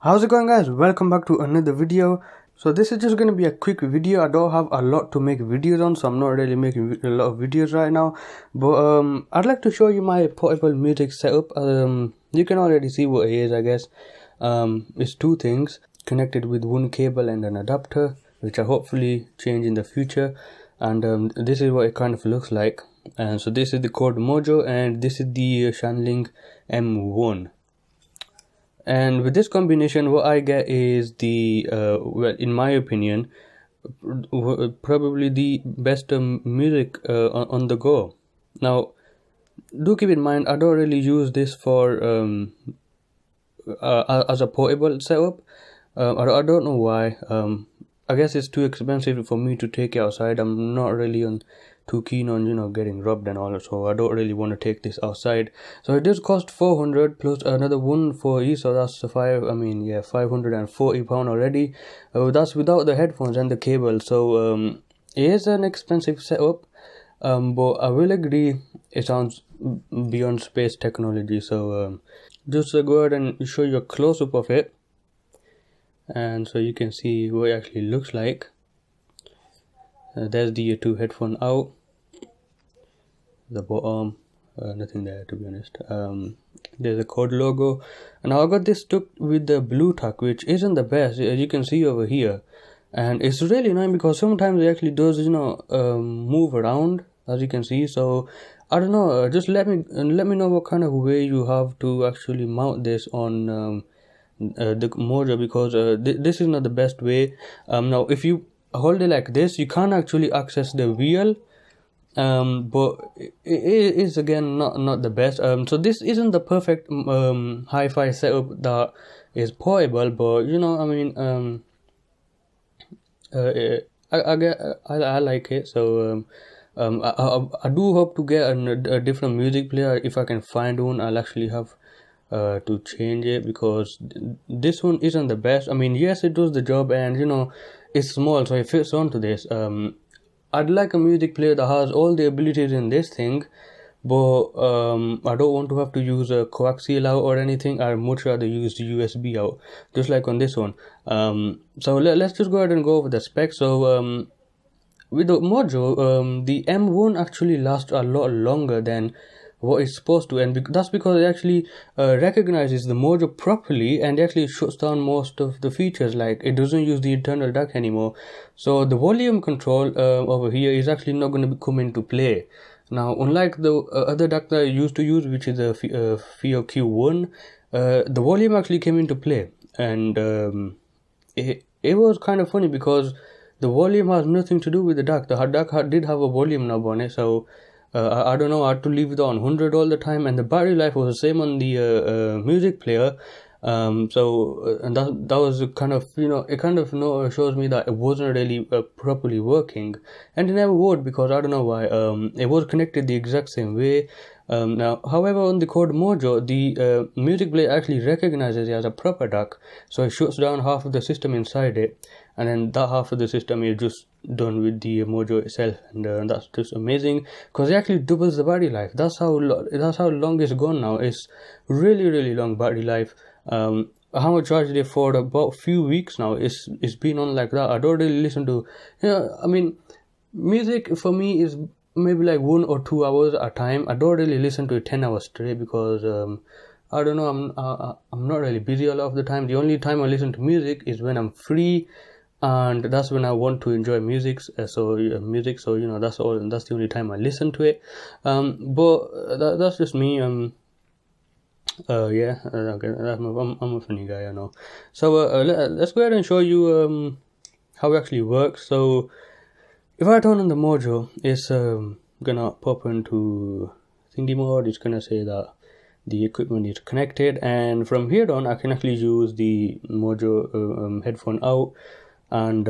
How's it going, guys? Welcome back to another video. So this is just going to be a quick video. I don't have a lot to make videos on, so I'm not really making a lot of videos right now, but I'd like to show you my portable music setup. You can already see what it is, I guess. It's two things connected with one cable and an adapter, which I hopefully change in the future. And this is what it kind of looks like. And so this is the Cord Mojo, and this is the Shanling M1. And with this combination, what I get is the well, in my opinion, probably the best music on the go. Now, do keep in mind, I don't really use this for as a portable setup. I don't know why. I guess it's too expensive for me to take it outside. I'm not really too keen on getting robbed and all, so I don't really want to take this outside. So it does cost 400 plus another one for each, so that's £540 already. That's without the headphones and the cable. So it is an expensive setup, but I will agree it sounds beyond space technology. So just go ahead and show you a close-up of it, and so you can see what it actually looks like. There's the two headphone out, the bottom, nothing there to be honest. There's a Cord logo, and I got this stuck with the blue tack, which isn't the best, as you can see over here. And it's really annoying because sometimes it actually does move around, as you can see. So I don't know, just let me know what kind of way you have to actually mount this on the Mojo, because this is not the best way. Now if you hold it like this, you can't actually access the wheel, but it is again not the best. So this isn't the perfect hi-fi setup that is portable, but I like it. So I do hope to get a different music player. If I can find one, I'll actually have to change it, because this one isn't the best. I mean, yes, it does the job, and it's small, so it fits onto this. I'd like a music player that has all the abilities in this thing, but I don't want to have to use a coaxial out or anything. I'd much rather use the USB out, just like on this one. So let's just go ahead and go over the specs. So with the Mojo, the M1 actually lasts a lot longer than what it's supposed to, and that's because it actually recognizes the Mojo properly, and actually shuts down most of the features. Like, it doesn't use the internal DAC anymore, so the volume control over here is actually not going to come into play. Now, unlike the other DAC that I used to use, which is the FIO Q1, the volume actually came into play, and it was kind of funny because the volume has nothing to do with the DAC. The DAC did have a volume knob on it, so I don't know, I had to leave it on 100 all the time, and the battery life was the same on the music player. And that was kind of, it kind of shows me that it wasn't really properly working, and it never would, because I don't know why. It was connected the exact same way. Now, however, on the Cord Mojo, the music player actually recognizes it as a proper DAC, so it shuts down half of the system inside it, and then that half of the system is just done with the Mojo itself, and that's just amazing, because it actually doubles the battery life. That's how long it's gone now. It's really long battery life. I haven't charged it for about a few weeks now. It's been on like that. I don't really listen to, I mean, music for me is maybe like 1 or 2 hours at a time. I don't really listen to it 10 hours straight, because I don't know, I'm not really busy a lot of the time. The only time I listen to music is when I'm free, and that's when I want to enjoy music. So that's all, and that's the only time I listen to it. But that's just me. Okay, I'm a funny guy, I know. So let's go ahead and show you how it actually works. So if I turn on the Mojo, it's gonna pop into thingy mode. It's gonna say that the equipment is connected, and from here on I can actually use the Mojo headphone out, and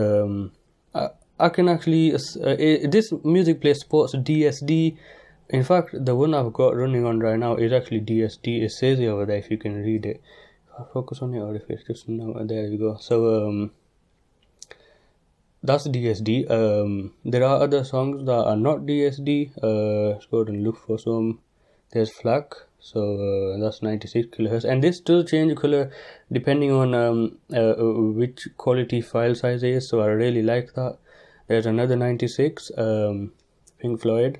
I can actually this music player supports DSD. In fact, the one I've got running on right now is actually DSD. It says it over there if you can read it. If I focus on it, or if it's just there you go. So that's DSD. There are other songs that are not DSD. Let's go ahead and look for some. There's FLAC, So that's 96 kilohertz, and this does change color depending on which quality file size it is. So I really like that. There's another 96, Pink Floyd.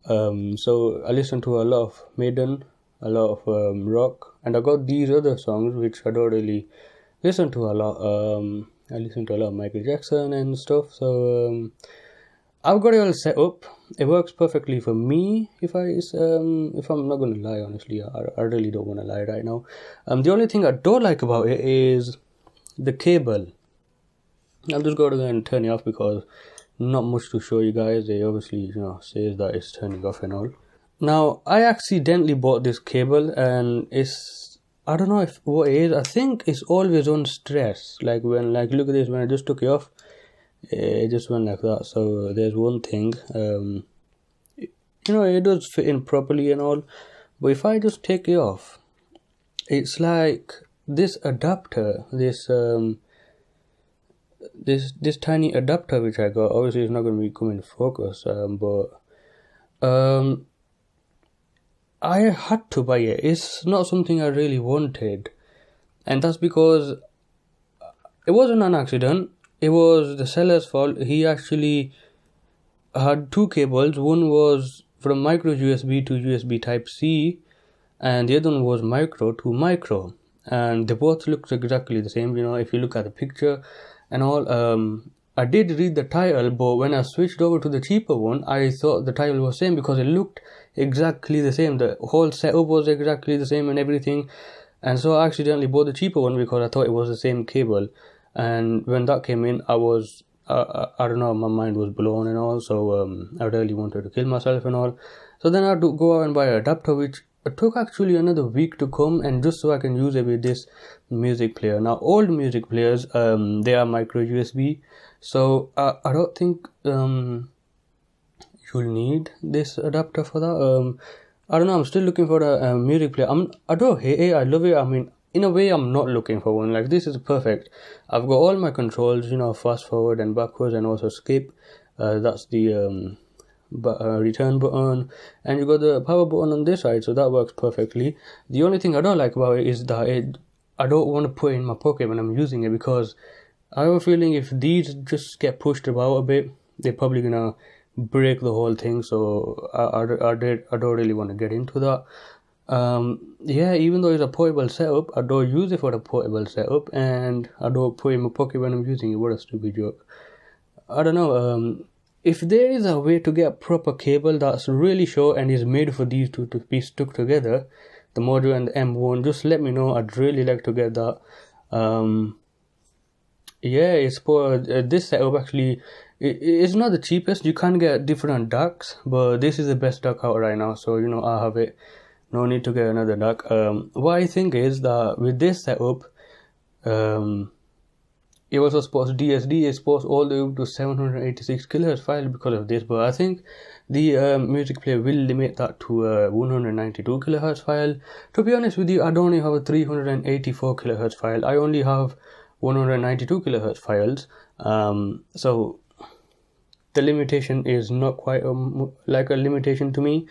So I listen to a lot of Maiden, a lot of rock, and I got these other songs which I don't really listen to a lot. I listen to a lot of Michael Jackson and stuff. So I've got it all set up. It works perfectly for me. If I'm not gonna lie, honestly, I really don't want to lie right now. The only thing I don't like about it is the cable. I'm just going to go and turn it off because not much to show you guys. They obviously says that it's turning off and all. Now I accidentally bought this cable, and I don't know what it is. I think it's always on stress. Like look at this, when I just took it off, it just went like that. So there's one thing. It does fit in properly and all, but if I just take it off, it's like this adapter, this tiny adapter which I got. Obviously it's not going to be coming in focus, but I had to buy it. It's not something I really wanted, and that's because it wasn't an accident. It was the seller's fault. He actually had two cables. One was from micro USB to USB Type C, and the other one was micro to micro, and they both looked exactly the same. If you look at the picture and all. I did read the title, but when I switched over to the cheaper one, I thought the title was same because it looked exactly the same. The whole setup was exactly the same and everything, and so I accidentally bought the cheaper one because I thought it was the same cable. And when that came in, I don't know, my mind was blown and all. So I really wanted to kill myself and all. So then I had to go out and buy an adapter, which it took actually another week to come, and just so I can use it with this music player. Now old music players, they are micro USB, so I don't think you'll need this adapter for that. I don't know, I'm still looking for a music player. I don't hate it, I love it. I mean, in a way, I'm not looking for one. Like, this is perfect. I've got all my controls, fast forward and backwards, and also skip. That's the return button, and you got the power button on this side, so that works perfectly. The only thing I don't like about it is that I don't want to put it in my pocket when I'm using it, because I have a feeling if these just get pushed about a bit, they're probably gonna break the whole thing. So I don't really want to get into that. Yeah, even though it's a portable setup, I don't use it for a portable setup, and I don't put it in my pocket when I'm using it. What a stupid joke. I don't know. If there is a way to get a proper cable that's really short and is made for these two to be stuck together, the Mojo and the M1, just let me know. I'd really like to get that. Yeah, it's for this setup. Actually, it's not the cheapest. You can get different DACs, but this is the best DAC out right now, so I have it. No need to get another DAC. What I think is that with this setup, it was supposed DSD is supposed all the way up to 786 kilohertz file because of this, but I think the music player will limit that to 192 kilohertz file. To be honest with you, I don't only have a 384 kilohertz file. I only have 192 kilohertz files. So the limitation is not quite like a limitation to me.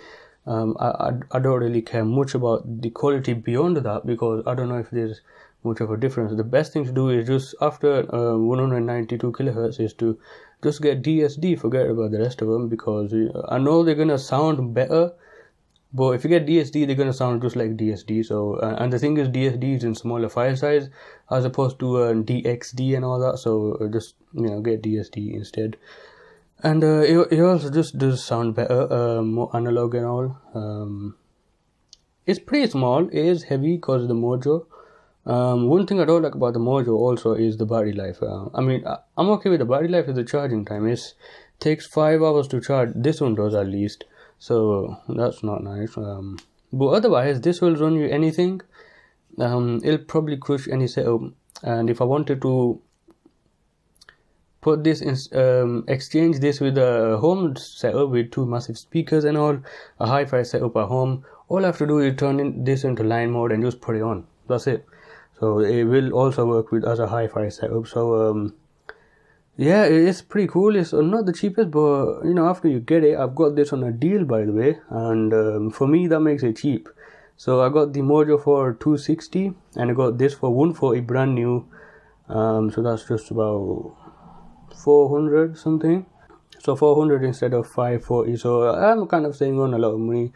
I don't really care much about the quality beyond that, because I don't know if there's much of a difference. The best thing to do is just after 192 kilohertz is to just get DSD. Forget about the rest of them, because I know they're gonna sound better, but if you get DSD, they're gonna sound just like DSD. So and the thing is, DSD is in smaller file size as opposed to DXD and all that. So just get DSD instead. And it also just does sound better, more analog and all. It's pretty small. It is heavy because of the Mojo. One thing I don't like about the Mojo also is the battery life. I mean, I'm okay with the battery life. With the charging time, it takes 5 hours to charge. This one does at least, so that's not nice. But otherwise, this will run you anything. It'll probably crush any setup. And if I wanted to put this in, exchange this with a home setup with 2 massive speakers and all, a hi-fi setup at home, all I have to do is turn this into line mode and just put it on. That's it. So it will also work with as a hi-fi setup. So yeah, it's pretty cool. It's not the cheapest, but after you get it, I've got this on a deal, by the way, and for me that makes it cheap. So I got the Mojo for 260 and I got this for 140 brand new. So that's just about 400 something. So 400 instead of 540. So I'm kind of saving on a lot of money.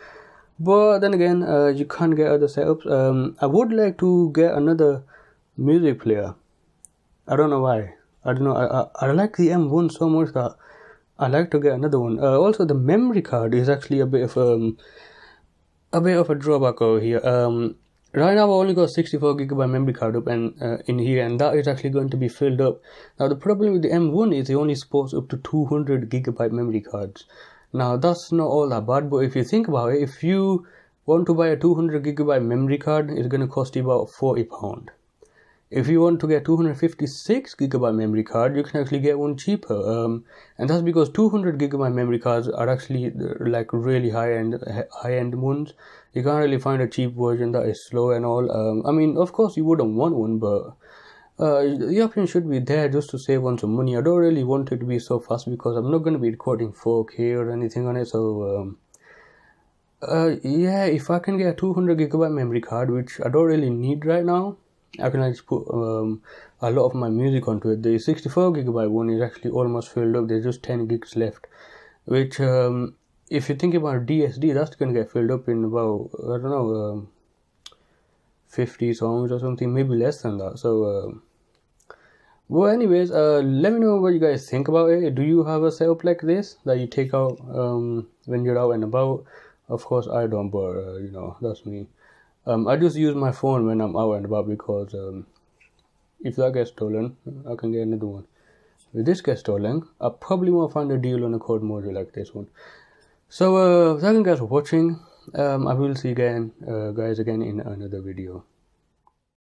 But then again, you can't get other setups. I would like to get another music player. I don't know why. I don't know. I like the M1 so much that I like to get another one. Also, the memory card is actually a bit of a drawback over here. Right now I only got 64GB memory card up and in here, and that is actually going to be filled up. Now the problem with the M1 is it only supports up to 200GB memory cards. Now that's not all that bad, but if you think about it, if you want to buy a 200GB memory card, it's going to cost you about £40. If you want to get 256GB memory card, you can actually get one cheaper. And that's because 200GB memory cards are actually like really high-end ones. You can't really find a cheap version that is slow and all. I mean, of course you wouldn't want one, but the option should be there just to save on some money. I don't really want it to be so fast because I'm not going to be recording 4K or anything on it. So yeah, if I can get a 200GB memory card, which I don't really need right now, I can actually put a lot of my music onto it. The 64GB one is actually almost filled up. There's just 10 gigs left, which if you think about DSD, that's gonna get filled up in about, I don't know, 50 songs or something, maybe less than that. So well, anyways, let me know what you guys think about it. Do you have a setup like this that you take out when you're out and about? Of course I don't, but you know, that's me. I just use my phone when I'm out and about because if that gets stolen, I can get another one. If this gets stolen, I probably won't find a deal on a code module like this one. So thank you guys for watching. I will see you guys again in another video.